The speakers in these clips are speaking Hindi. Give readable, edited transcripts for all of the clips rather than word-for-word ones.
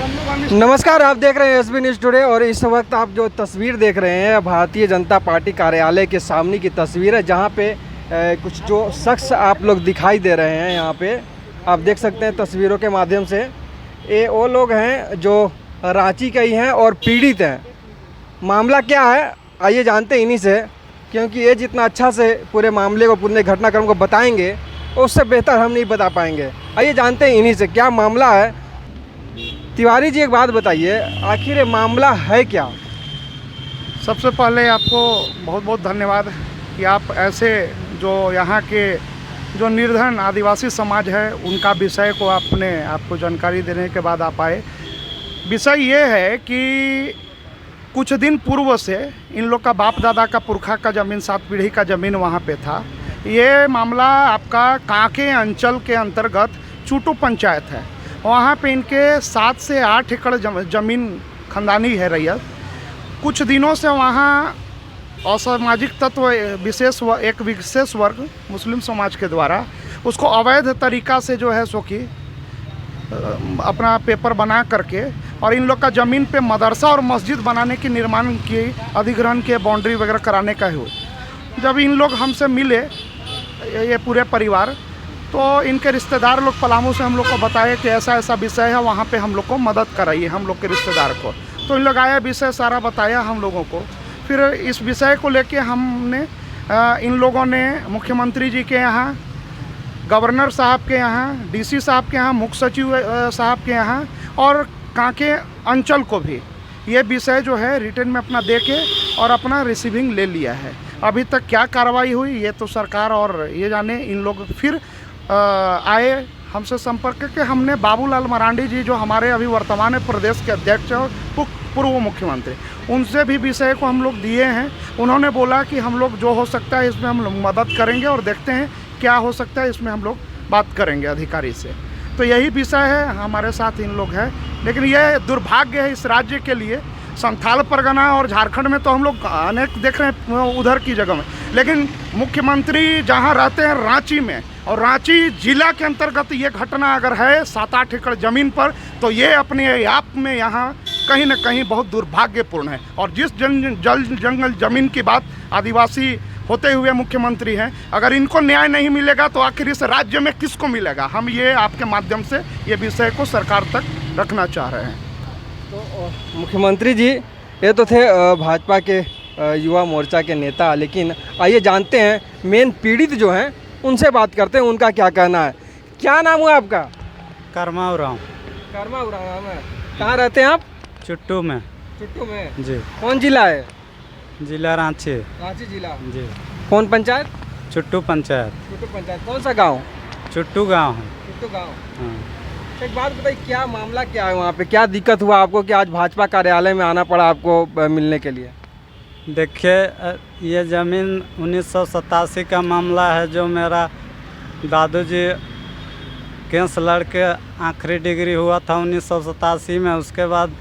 नमस्कार, आप देख रहे हैं एसबी न्यूज़ टुडे और इस वक्त आप जो तस्वीर देख रहे हैं भारतीय जनता पार्टी कार्यालय के सामने की तस्वीर है, जहां पे कुछ जो शख्स आप लोग दिखाई दे रहे हैं यहाँ पे आप देख सकते हैं तस्वीरों के माध्यम से। ये वो लोग हैं जो रांची के ही हैं और पीड़ित हैं। मामला क्या है आइए जानते हैं इन्हीं से, क्योंकि ये जितना अच्छा से पूरे मामले को पूरे घटनाक्रम को बताएंगे उससे बेहतर हम नहीं बता पाएंगे। आइए जानते हैं इन्हीं से क्या मामला है। तिवारी जी, एक बात बताइए, आखिर ये मामला है क्या? सबसे पहले आपको बहुत बहुत धन्यवाद कि आप ऐसे जो यहाँ के जो निर्धन आदिवासी समाज है उनका विषय को आपको जानकारी देने के बाद आप आए। विषय ये है कि कुछ दिन पूर्व से इन लोग का बाप दादा का पुरखा का ज़मीन 7 पीढ़ी का ज़मीन वहाँ पे था। ये मामला आपका कांके अंचल के अंतर्गत चूटू पंचायत है। वहाँ पे इनके 7 से 8 एकड़ ज़मीन खंदानी है रैयत। कुछ दिनों से वहाँ असामाजिक तत्व एक विशेष वर्ग मुस्लिम समाज के द्वारा उसको अवैध तरीका से जो है सो कि अपना पेपर बना करके और इन लोग का ज़मीन पे मदरसा और मस्जिद बनाने की निर्माण की अधिग्रहण के बाउंड्री वगैरह कराने का हुआ। जब इन लोग हमसे मिले ये पूरे परिवार, तो इनके रिश्तेदार लोग पलामू से हम लोग को बताए कि ऐसा ऐसा विषय है, वहाँ पे हम लोग को मदद कराइए हम लोग के रिश्तेदार को। तो इन लोग आया, विषय सारा बताया हम लोगों को। फिर इस विषय को लेके हमने इन लोगों ने मुख्यमंत्री जी के यहाँ, गवर्नर साहब के यहाँ, डीसी साहब के यहाँ, मुख्य सचिव साहब के यहाँ और कांके अंचल को भी ये विषय जो है रिटर्न में अपना दे के और अपना रिसीविंग ले लिया है। अभी तक क्या कार्रवाई हुई ये तो सरकार और ये जाने। इन लोग फिर आए हमसे संपर्क करके। हमने बाबूलाल मरांडी जी जो हमारे अभी वर्तमान प्रदेश के अध्यक्ष और पूर्व मुख्यमंत्री, उनसे भी विषय को हम लोग दिए हैं। उन्होंने बोला कि हम लोग जो हो सकता है इसमें हम लोग मदद करेंगे और देखते हैं क्या हो सकता है, इसमें हम लोग बात करेंगे अधिकारी से। तो यही विषय है, हमारे साथ इन लोग हैं। लेकिन यह दुर्भाग्य है इस राज्य के लिए। संथाल परगना और झारखंड में तो हम लोग अनेक देख रहे हैं उधर की जगह में, लेकिन मुख्यमंत्री जहां रहते हैं रांची में, और रांची जिला के अंतर्गत ये घटना अगर है 7-8 एकड़ ज़मीन पर, तो ये अपने आप में यहाँ कहीं ना कहीं बहुत दुर्भाग्यपूर्ण है। और जिस जंगल ज़मीन की बात आदिवासी होते हुए मुख्यमंत्री हैं, अगर इनको न्याय नहीं मिलेगा तो आखिर इस राज्य में किसको मिलेगा? हम ये आपके माध्यम से ये विषय को सरकार तक रखना चाह रहे हैं। तो मुख्यमंत्री जी ये तो थे भाजपा के युवा मोर्चा के नेता, लेकिन आइए जानते हैं मेन पीड़ित जो हैं उनसे बात करते हैं, उनका क्या कहना है। क्या नाम हुआ आपका? कर्मा उरांव। कर्मा उरांव है। कहाँ रहते हैं आप? चुट्टू में। चुट्टू में जी। कौन जिला है? जिला रांची। रांची जिला जी। कौन पंचायत? चुट्टू पंचायत। चुट्टू पंचायत। कौन सा गांव? चुट्टू गांव है। चुट्टू गांव। हाँ। एक बात बताइए, क्या मामला क्या है वहाँ पे? क्या दिक्कत हुआ आपको कि आज भाजपा कार्यालय में आना पड़ा आपको मिलने के लिए? देखिए, ये ज़मीन 1987 का मामला है। जो मेरा दादू जी केस लड़ के आखिरी डिग्री हुआ था 1987 में। उसके बाद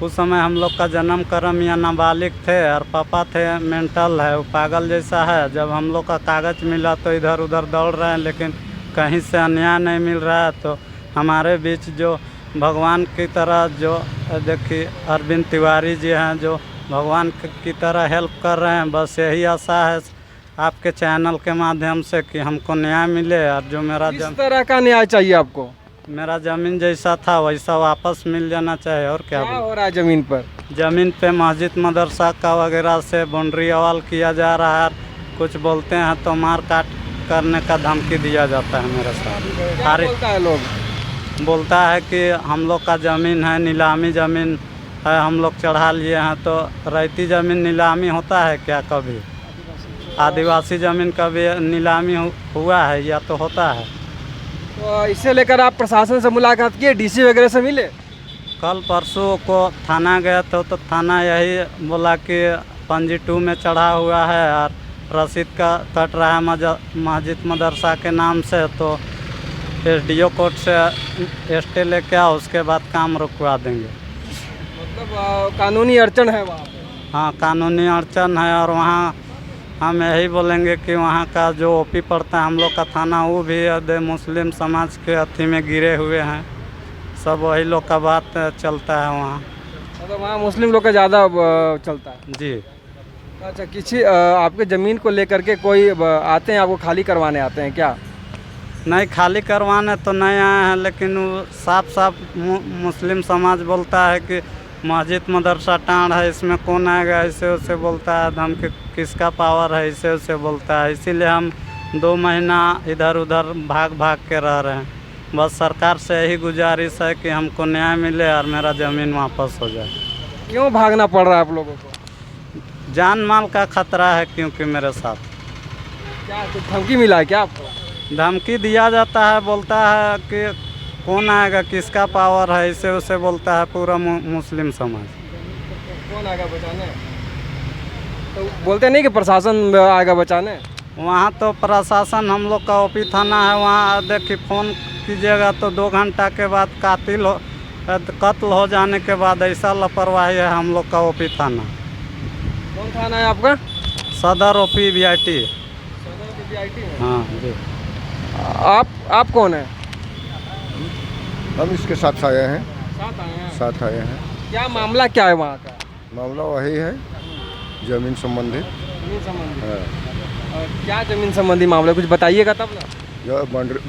उस समय हम लोग का जन्म कर्म या नाबालिग थे और पापा थे मेंटल है, वो पागल जैसा है। जब हम लोग का कागज़ मिला तो इधर उधर दौड़ रहे हैं, लेकिन कहीं से अन्याय नहीं मिल रहा है। तो हमारे बीच जो भगवान की तरह जो देखिए अरविंद तिवारी जी हैं जो भगवान की तरह हेल्प कर रहे हैं। बस यही आशा है आपके चैनल के माध्यम से कि हमको न्याय मिले। और जो मेरा किस तरह का न्याय चाहिए आपको? मेरा ज़मीन जैसा था वैसा वापस मिल जाना चाहिए। और क्या हो रहा है ज़मीन पर? ज़मीन पे मस्जिद मदरसा का वगैरह से बाउंड्री वाल किया जा रहा है। कुछ बोलते हैं तो मार काट करने का धमकी दिया जाता है मेरे साथ। क्या बोलता है लोग? बोलता है कि हम लोग का ज़मीन है, नीलामी ज़मीन है, हम लोग चढ़ा लिए हैं। तो रैयती ज़मीन नीलामी होता है क्या कभी? आदिवासी ज़मीन कभी नीलामी हुआ है या तो होता है? तो इसे लेकर आप प्रशासन से मुलाकात किए, डीसी वगैरह से मिले? कल परसों को थाना गए थे तो थाना यही बोला कि पंजी 2 में चढ़ा हुआ है और रसीद का कट रहा है मस्जिद मदरसा के नाम से। तो SDO कोर्ट से स्टे लेके आओ, उसके बाद काम रुकवा देंगे। मतलब कानूनी अड़चन है वहाँ पे? हाँ, कानूनी अड़चन है। और वहाँ हम यही बोलेंगे कि वहाँ का जो OP पड़ता है हम लोग का थाना, वो भी मुस्लिम समाज के अथी में गिरे हुए हैं। सब वही लोग का बात चलता है वहाँ। मतलब वहाँ मुस्लिम लोग का ज़्यादा चलता है। जी अच्छा, किसी आपके ज़मीन को लेकर के कोई आते हैं, आपको खाली करवाने आते हैं क्या? नहीं, खाली करवाने तो नहीं आए हैं, लेकिन वो साफ साफ मुस्लिम समाज बोलता है कि मस्जिद मदरसा टाँड़ है, इसमें कौन आएगा, ऐसे वैसे बोलता है। धमकी किसका पावर है, ऐसे वैसे बोलता है। इसीलिए हम 2 महीना इधर उधर भाग भाग के रह रहे हैं। बस सरकार से यही गुजारिश है कि हमको न्याय मिले और मेरा ज़मीन वापस हो जाए। क्यों भागना पड़ रहा है आप लोगों को? जान माल का खतरा है, क्योंकि मेरे साथ क्या कुछ धमकी मिला है क्या आपको? धमकी दिया जाता है, बोलता है कि कौन आएगा, किसका पावर है, ऐसे वैसे बोलता है पूरा मुस्लिम समाज। कौन आएगा बचाने? तो बोलते नहीं कि प्रशासन आएगा बचाने? वहाँ तो प्रशासन, हम लोग का ओपी थाना है, वहाँ देखिए फ़ोन कीजिएगा तो 2 घंटा के बाद कत्ल हो जाने के बाद ऐसा लापरवाही है हम लोग का ओपी थाना। कौन थाना है आपका? सदर ओपी VIT। हाँ जी। आप कौन है? हम इसके साथ आए हैं। साथ आए हैं। साथ आए हैं। क्या मामला क्या है वहाँ का? मामला वही है, जमीन संबंधित। जमीन संबंधी। हाँ। और क्या जमीन संबंधी मामला, कुछ बताइएगा तब ना। यह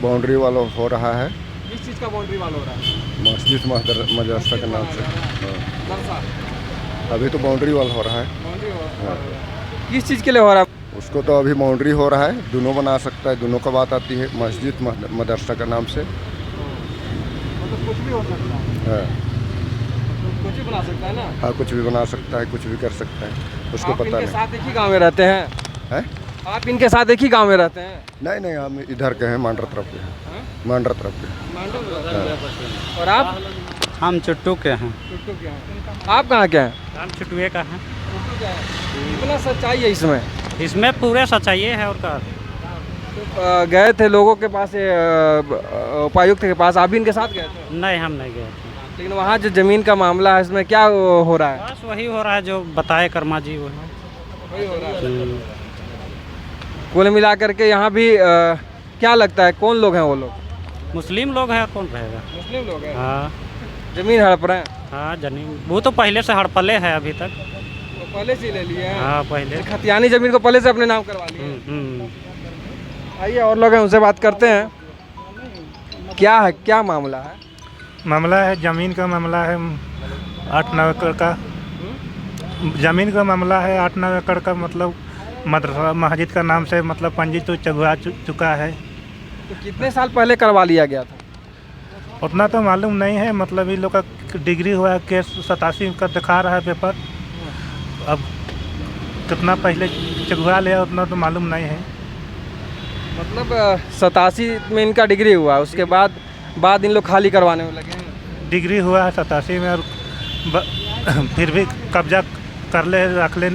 बाउंड्री वाला हो रहा है, किस चीज़ का बाउंड्री वाल हो रहा है? मस्जिद मदरसा के नाम से। हाँ। दरअसल अभी तो बाउंड्री वाल हो रहा है। बाउंड्री हो रहा हाँ। है। किस चीज़ के लिए हो रहा है? उसको तो अभी बाउंड्री हो रहा है, दोनों बना सकता है, दोनों का बात आती है, मस्जिद मदरसा के नाम से। मतलब कुछ भी हो सकता है। हाँ। कुछ भी बना सकता है ना? हाँ, कुछ भी बना सकता है, कुछ भी कर सकता है, उसको आप पता इनके नहीं साथ एक ही गांव में रहते हैं? है। आप इनके साथ एक ही गांव में रहते हैं? नहीं नहीं, हम इधर के हैं, मांडरा तरफ के हैं। मांडरा तरफ के। और आप? हम चुट्टू के हैं। टुट्टू के हैं। आप कहाँ के हैं? हम चुटुए का हैं। टुट्टू के हैं। कितना सच्चाई है इसमें? इसमें पूरे सच्चाई है। और का गए थे लोगों के पास, उपायुक्त के पास, आप भी इनके साथ गए थे? नहीं, हम नहीं गए थे। लेकिन वहाँ जो ज़मीन का मामला है, इसमें क्या हो रहा है? बस वही हो रहा है जो बताए कर्मा जी, वो वही हो रहा है। कुल मिला करके यहाँ भी क्या लगता है, कौन लोग हैं वो लोग? मुस्लिम लोग हैं, कौन रहेगा। मुस्लिम लोग हैं। हाँ ज़मीन हड़प रहे हैं? हाँ, जमीन वो तो पहले से हड़पले है अभी तक। तो पहले से ही ले लिए हैं? हाँ, पहले। खतियानी ज़मीन को पहले से अपने नाम करवा लिए। आइए और लोग हैं, उनसे बात करते हैं। क्या है, क्या मामला है? मामला है ज़मीन का, मामला है 8-9 एकड़ का। ज़मीन का मामला है 8-9 एकड़ का, मतलब मदरसा मस्जिद का नाम से मतलब पंजी तो चुका चुका है। तो कितने साल पहले करवा लिया गया था? उतना तो मालूम नहीं है, मतलब इन लोग का डिग्री हुआ है, केस 87 का दिखा रहा है पेपर। अब कितना पहले चुकवा लिया उतना तो मालूम नहीं है। मतलब 87 में इनका डिग्री हुआ, उसके बाद इन लोग खाली करवाने में लगे हैं। डिग्री हुआ है 87 में, और फिर भी कब्जा कर ले रख ले,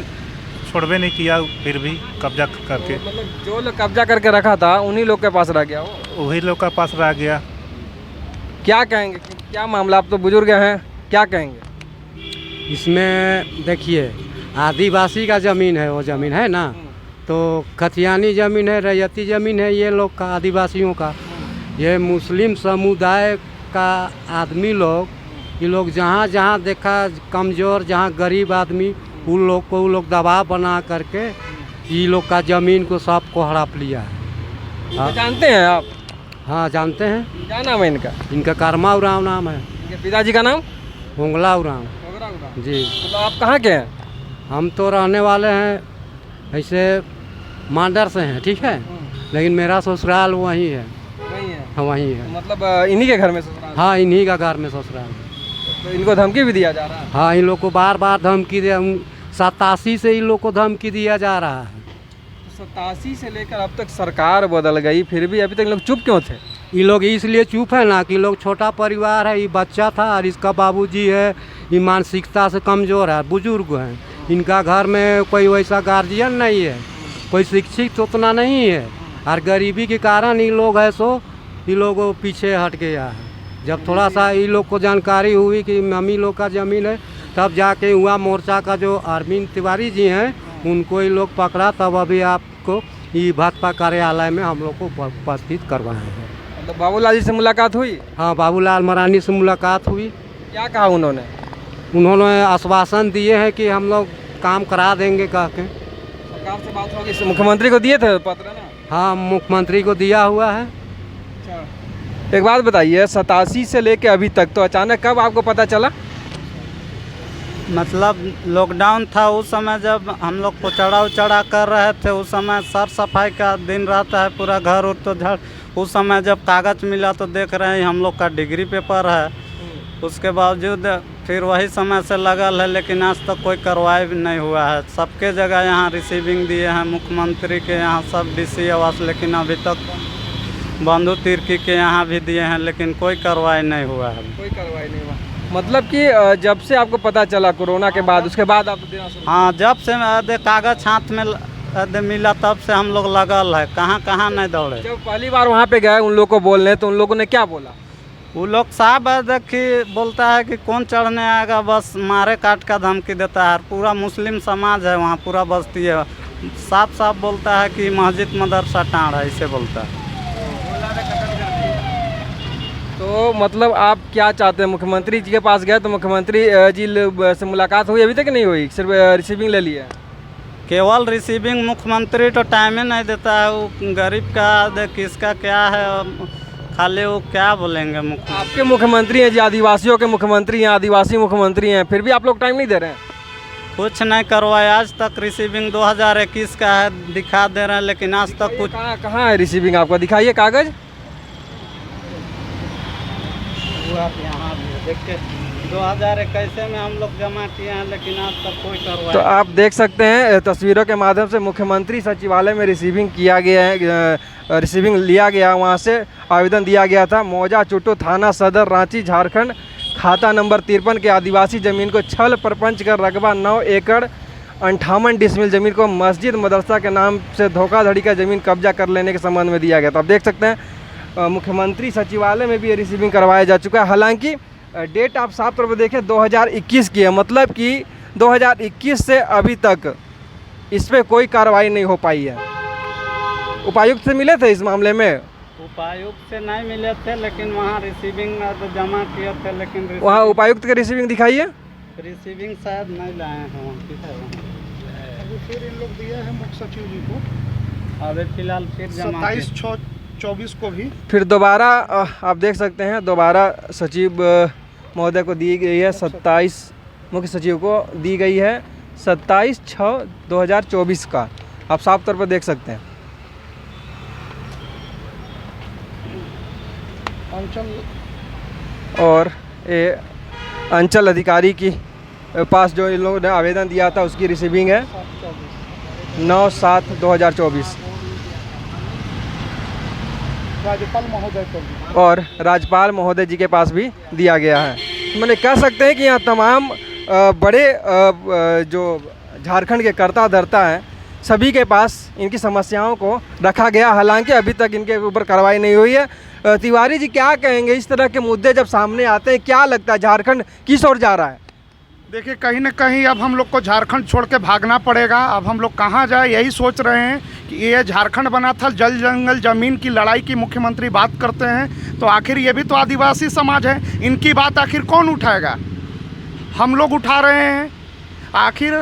छोड़बे नहीं किया, फिर भी कब्जा करके। तो मतलब जो लोग कब्जा करके रखा था उन्हीं लोग के पास रह गया वो? वही लोग का पास रह गया। क्या कहेंगे, क्या मामला? आप तो बुजुर्ग हैं, क्या कहेंगे? इसमें देखिए, आदिवासी का ज़मीन है, वो ज़मीन है ना, तो खतियानी ज़मीन है, रैयती ज़मीन है ये लोग का, आदिवासियों का। ये मुस्लिम समुदाय का आदमी लोग, ये लोग जहाँ जहाँ देखा कमज़ोर, जहाँ गरीब आदमी, उन लोग को वो लोग दबाव बना करके ये लोग का ज़मीन को सबको हड़प लिया है। तो जानते हैं आप? हाँ, जानते हैं। क्या नाम है इनका? इनका कर्मा उरांव नाम है। इनके पिताजी का नाम? होंगला उरांव जी। तो आप कहाँ के हैं? हम तो रहने वाले हैं ऐसे मांडर से हैं, ठीक है, लेकिन मेरा ससुराल वहीं है। वहीं है? हाँ, वहीं है। मतलब इन्हीं के घर में ससुराल? हाँ, इन्हीं का घर में ससुराल है। तो इनको धमकी भी दिया जा रहा है? हाँ, इन लोग को बार बार धमकी दिया, 87 से इन लोग को धमकी दिया जा रहा है। 87 से लेकर अब तक सरकार बदल गई, फिर भी अभी तक लोग चुप क्यों थे? ये लोग इसलिए चुप है ना कि लोग छोटा परिवार है, ये बच्चा था और इसका बाबूजी है, ये मानसिकता से कमज़ोर है, बुजुर्ग हैं, इनका घर में कोई वैसा गार्जियन नहीं है, कोई शिक्षित उतना नहीं है, और गरीबी के कारण ये लोग है सो ये लोग पीछे हट गया है। जब थोड़ा सा ये लोग को जानकारी हुई कि मम्मी लोग का ज़मीन है, तब जाके युवा मोर्चा का जो अरविंद तिवारी जी हैं उनको ये लोग पकड़ा, तब अभी आपको ये भाजपा कार्यालय में हम लोग को उपस्थित करवाए हैं। तो बाबूलाल जी से मुलाकात हुई? हाँ, बाबूलाल मरानी से मुलाकात हुई। क्या कहा उन्होंने? उन्होंने आश्वासन दिए हैं कि हम लोग काम करा देंगे कह के। सरकार से बात होगी? मुख्यमंत्री को दिए थे पत्र ना? हाँ, मुख्यमंत्री को दिया हुआ है। अच्छा, एक बात बताइए, 87 से लेके अभी तक तो अचानक कब आपको पता चला? मतलब लॉकडाउन था उस समय, जब हम लोग पोचड़ा उचड़ा कर रहे थे, उस समय सर सफाई का दिन रहता है, पूरा घर उर तो झड़। उस समय जब कागज़ मिला तो देख रहे हैं हम लोग का डिग्री पेपर है। उसके बावजूद फिर वही समय से लगल है, लेकिन आज तक कोई कार्रवाई भी नहीं हुआ है। सबके जगह यहाँ रिसीविंग दिए हैं, मुख्यमंत्री के यहाँ सब DC आवास, लेकिन अभी तक बंधु तिर्की के यहाँ भी दिए हैं, लेकिन कोई कार्रवाई नहीं हुआ है। कोई कार्रवाई नहीं हुआ? मतलब कि जब से आपको पता चला कोरोना के बाद, उसके बाद आप देना शुरू? हाँ, जब से कागज़ हाथ में मिला तब से हम लोग लगल है, कहाँ कहाँ नहीं दौड़े। जब पहली बार वहाँ पे गए उन लोगों को बोलने, तो उन लोगों ने क्या बोला? वो लोग साहब देखिए बोलता है कि कौन चढ़ने आएगा, बस मारे काट का धमकी देता है। पूरा मुस्लिम समाज है वहाँ, पूरा बस्ती है। साफ साफ बोलता है कि मस्जिद मदरसा टाँड़ है, इसे बोलता है। तो मतलब आप क्या चाहते हैं? मुख्यमंत्री जी के पास गए तो मुख्यमंत्री जी से मुलाकात हुई? अभी तक नहीं हुई, सिर्फ रिसीविंग ले लिया? केवल रिसीविंग। मुख्यमंत्री तो टाइम ही नहीं देता है। वो गरीब का किसका क्या है, खाली वो क्या बोलेंगे। आपके मुख्यमंत्री हैं जी, आदिवासियों के मुख्यमंत्री हैं, आदिवासी मुख्यमंत्री हैं, फिर भी आप लोग टाइम नहीं दे रहे हैं? कुछ नहीं करवाया आज तक। रिसीविंग 2021 का है, दिखा दे रहे हैं, लेकिन आज तक कुछ। कहाँ है रिसीविंग? आपको दिखाइए कागज़। आप यहाँ भी देखिए, 2021 में हम लोग जमा किए हैं, लेकिन आज तक कोई कार्रवाई। तो आप देख सकते हैं तस्वीरों के माध्यम से मुख्यमंत्री सचिवालय में रिसीविंग किया गया है, रिसीविंग लिया गया, वहाँ से आवेदन दिया गया था। मौजा चुटू थाना सदर रांची झारखंड, खाता नंबर 53 के आदिवासी ज़मीन को छल प्रपंच कर रकबा 9 एकड़ 58 डिसमिल ज़मीन को मस्जिद मदरसा के नाम से धोखाधड़ी का ज़मीन कब्जा कर लेने के संबंध में दिया गया। तो आप देख सकते हैं मुख्यमंत्री सचिवालय में भी ये रिसीविंग करवाया जा चुका है। हालांकि डेट आप साफ तौर पर देखें 2021 की है, मतलब कि 2021 से अभी तक इस पर कोई कार्रवाई नहीं हो पाई है। उपायुक्त से मिले थे इस मामले में? उपायुक्त से नहीं मिले थे, लेकिन वहाँ रिसीविंग तो जमा किए थे, लेकिन वहाँ उपायुक्त के रिसीविंग दिखाइए। रिसीविंग शायद नहीं लाए हैं वहाँ, किधर फिर इन लोग दिए हैं मुख्य सचिव जी को, अभी फिलहाल फिर जमा 27/6/24 को भी। फिर दोबारा आप देख सकते हैं दोबारा सचिव महोदय को दी गई है, 27 मुख्य सचिव को दी गई है 27/6/2024 का, आप साफ तौर पर देख सकते हैं। अंचल और ये अंचल अधिकारी की पास जो इन लोगों ने आवेदन दिया था उसकी रिसीविंग है 9/7/2024। राज्यपाल महोदय को भी, और राज्यपाल महोदय जी के पास भी दिया गया है। मैंने कह सकते हैं कि यहाँ तमाम बड़े जो झारखंड के कर्ता धर्ता हैं सभी के पास इनकी समस्याओं को रखा गया। हालांकि अभी तक इनके ऊपर कार्रवाई नहीं हुई है। तिवारी जी क्या कहेंगे, इस तरह के मुद्दे जब सामने आते हैं क्या लगता है झारखंड किस ओर जा रहा है? देखिए कहीं ना कहीं अब हम लोग को झारखंड छोड़ के भागना पड़ेगा। अब हम लोग कहाँ जाए यही सोच रहे हैं कि ये झारखंड बना था जल जंगल ज़मीन की लड़ाई की मुख्यमंत्री बात करते हैं, तो आखिर ये भी तो आदिवासी समाज है, इनकी बात आखिर कौन उठाएगा? हम लोग उठा रहे हैं। आखिर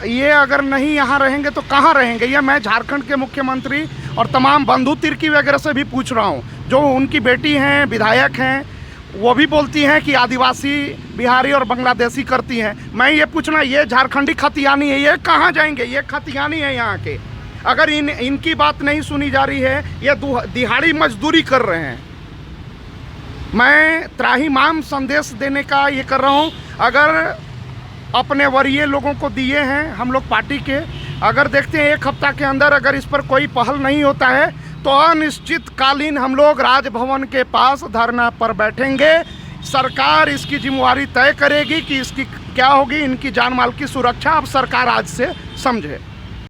ये अगर नहीं यहाँ रहेंगे तो कहाँ रहेंगे? ये मैं झारखंड के मुख्यमंत्री और तमाम बंधु तिर्की वगैरह से भी पूछ रहा हूँ, जो उनकी बेटी हैं विधायक हैं, वो भी बोलती हैं कि आदिवासी बिहारी और बांग्लादेशी करती हैं। मैं ये पूछना, ये झारखंडी खतियानी है, ये कहाँ जाएंगे? ये खतियानी है यहाँ के। अगर इनकी बात नहीं सुनी जा रही है, ये दिहाड़ी मजदूरी कर रहे हैं। मैं त्राहिमाम संदेश देने का ये कर रहा हूँ। अगर अपने वरीय लोगों को दिए हैं हम लोग पार्टी के, अगर देखते हैं 1 हफ्ता के अंदर अगर इस पर कोई पहल नहीं होता है तो अनिश्चितकालीन हम लोग राजभवन के पास धरना पर बैठेंगे। सरकार इसकी जिम्मेवारी तय करेगी कि इसकी क्या होगी, इनकी जान माल की सुरक्षा अब सरकार आज से समझे।